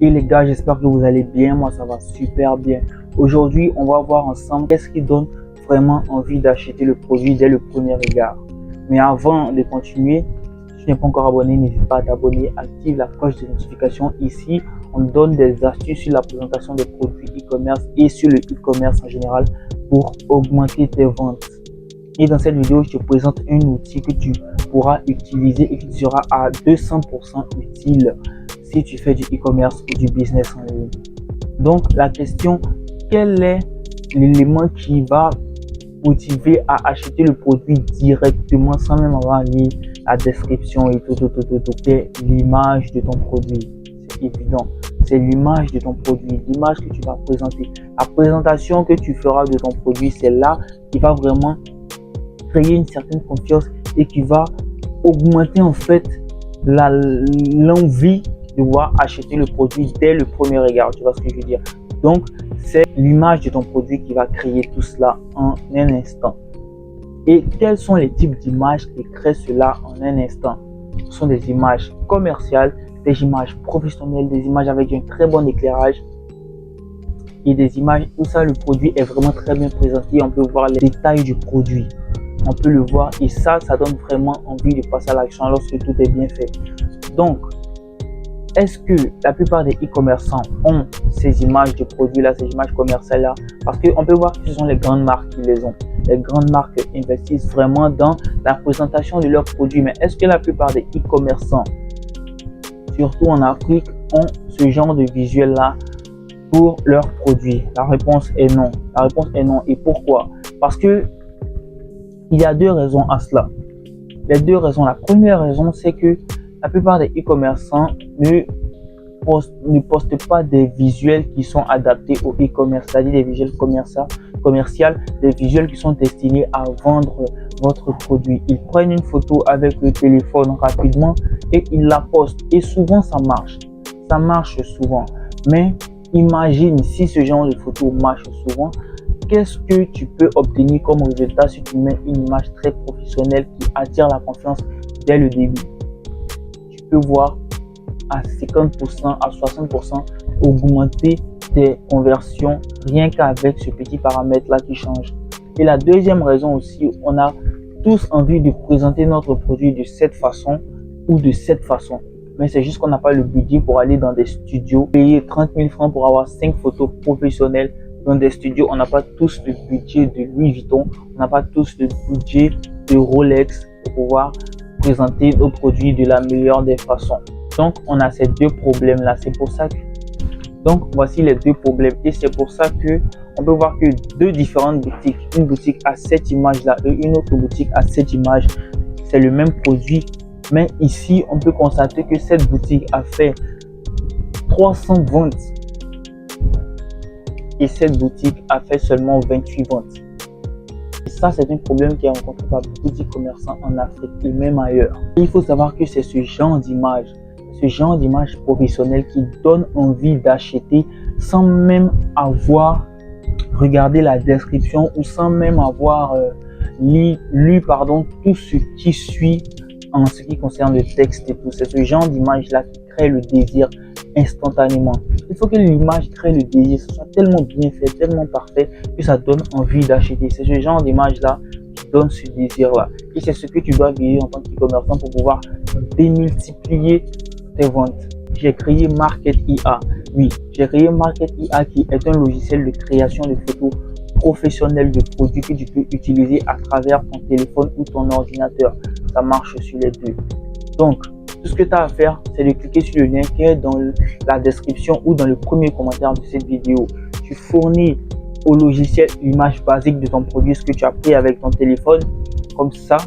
Et les gars, j'espère que vous allez bien. Moi, ça va super bien. Aujourd'hui, on va voir ensemble qu'est-ce qui donne vraiment envie d'acheter le produit dès le premier regard. Mais avant de continuer, si tu n'es pas encore abonné, n'hésite pas à t'abonner. Active la cloche de notification. Ici, on donne des astuces sur la présentation des produits e-commerce et sur le e-commerce en général pour augmenter tes ventes. Et dans cette vidéo, je te présente un outil que tu pourras utiliser et qui sera à 200% utile si tu fais du e-commerce ou du business en ligne. Donc, la question, quel est l'élément qui va motiver à acheter le produit directement sans même avoir lu la description et tout. C'est l'image de ton produit. C'est évident. C'est l'image de ton produit, l'image que tu vas présenter. La présentation que tu feras de ton produit, c'est là qui va vraiment créer une certaine confiance et qui va augmenter en fait l'envie de voir acheter le produit dès le premier regard. Tu vois ce que je veux dire? Donc, c'est l'image de ton produit qui va créer tout cela en un instant. Et quels sont les types d'images qui créent cela en un instant? Ce sont des images commerciales, des images professionnelles, des images avec un très bon éclairage et des images où ça, le produit est vraiment très bien présenté. On peut voir les détails du produit. On peut le voir et ça donne vraiment envie de passer à l'action lorsque tout est bien fait. Donc, est-ce que la plupart des e-commerçants ont ces images de produits-là, ces images commerciales-là? Parce qu'on peut voir que ce sont les grandes marques qui les ont. Les grandes marques investissent vraiment dans la présentation de leurs produits. Mais est-ce que la plupart des e-commerçants, surtout en Afrique, ont ce genre de visuel-là pour leurs produits? La réponse est non. La réponse est non. Et pourquoi? Parce que il y a deux raisons à cela. Les deux raisons. La première raison, c'est que la plupart des e-commerçants ne postent pas des visuels qui sont adaptés au e-commerce, c'est-à-dire des visuels commerciaux, des visuels qui sont destinés à vendre votre produit. Ils prennent une photo avec le téléphone rapidement et ils la postent. Et souvent, ça marche. Ça marche souvent. Mais imagine si ce genre de photo marche souvent. Qu'est-ce que tu peux obtenir comme résultat si tu mets une image très professionnelle qui attire la confiance dès le début? Tu peux voir à 50%, à 60% augmenter tes conversions rien qu'avec ce petit paramètre-là qui change. Et la deuxième raison aussi, on a tous envie de présenter notre produit de cette façon ou de cette façon. Mais c'est juste qu'on n'a pas le budget pour aller dans des studios, payer 30 000 francs pour avoir 5 photos professionnelles. Dans des studios, on n'a pas tous le budget de Louis Vuitton, on n'a pas tous le budget de Rolex pour pouvoir présenter nos produits de la meilleure des façons. Donc, on a ces deux problèmes-là. C'est pour ça que... Donc, voici les deux problèmes. Et c'est pour ça que on peut voir que deux différentes boutiques, une boutique a cette image-là et une autre boutique a cette image. C'est le même produit. Mais ici, on peut constater que cette boutique a fait 300 ventes. Et cette boutique a fait seulement 28 ventes. Et ça, c'est un problème qui est rencontré par beaucoup d'e-commerçants en Afrique et même ailleurs. Et il faut savoir que c'est ce genre d'image professionnelle qui donne envie d'acheter sans même avoir regardé la description ou sans même avoir lu tout ce qui suit en ce qui concerne le texte et tout. C'est ce genre d'image-là qui crée le désir instantanément. Il faut que l'image crée le désir, ce soit tellement bien fait, tellement parfait que ça donne envie d'acheter. C'est ce genre d'image-là qui donne ce désir-là. Et c'est ce que tu dois vivre en tant qu'e-commerçant pour pouvoir démultiplier tes ventes. J'ai créé Market IA. Oui, j'ai créé Market IA qui est un logiciel de création de photos professionnelles de produits que tu peux utiliser à travers ton téléphone ou ton ordinateur. Ça marche sur les deux. Donc, tout ce que tu as à faire, c'est de cliquer sur le lien qui est dans la description ou dans le premier commentaire de cette vidéo. Tu fournis au logiciel l'image basique de ton produit, ce que tu as pris avec ton téléphone. Comme ça,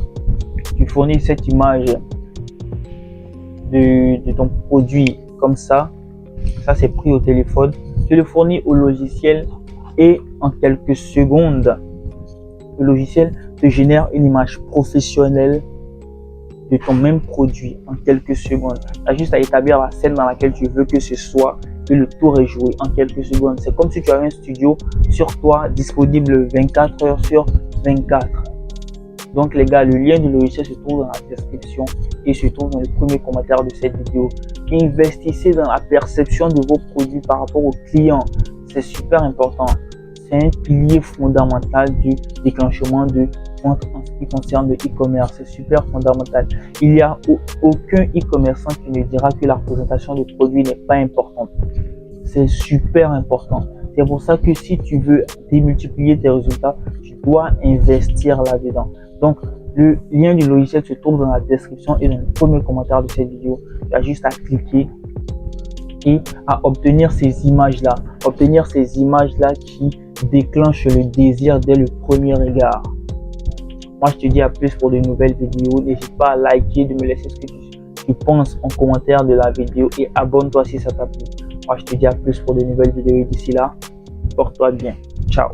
tu fournis cette image de ton produit comme ça. Ça, c'est pris au téléphone. Tu le fournis au logiciel et en quelques secondes, le logiciel te génère une image professionnelle de ton même produit en quelques secondes. Tu as juste à établir la scène dans laquelle tu veux que ce soit et le tour est joué en quelques secondes. C'est comme si tu avais un studio sur toi disponible 24 heures sur 24. Donc les gars, le lien du logiciel se trouve dans la description et se trouve dans le premier commentaire de cette vidéo. investissez dans la perception de vos produits par rapport aux clients. C'est super important. C'est un pilier fondamental du déclenchement de vente en ce qui concerne le e-commerce. C'est super fondamental. Il n'y a aucun e-commerçant qui ne dira que la présentation du produit n'est pas importante. C'est super important. C'est pour ça que si tu veux démultiplier tes résultats, tu dois investir là-dedans. Donc, le lien du logiciel se trouve dans la description et dans le premier commentaire de cette vidéo. Tu as juste à cliquer et à obtenir ces images-là. Obtenir ces images-là qui déclenchent le désir dès le premier regard. Moi, je te dis à plus pour de nouvelles vidéos. N'hésite pas à liker, de me laisser ce que tu penses en commentaire de la vidéo et abonne-toi si ça t'a plu. Moi, je te dis à plus pour de nouvelles vidéos. D'ici là, porte-toi bien. Ciao.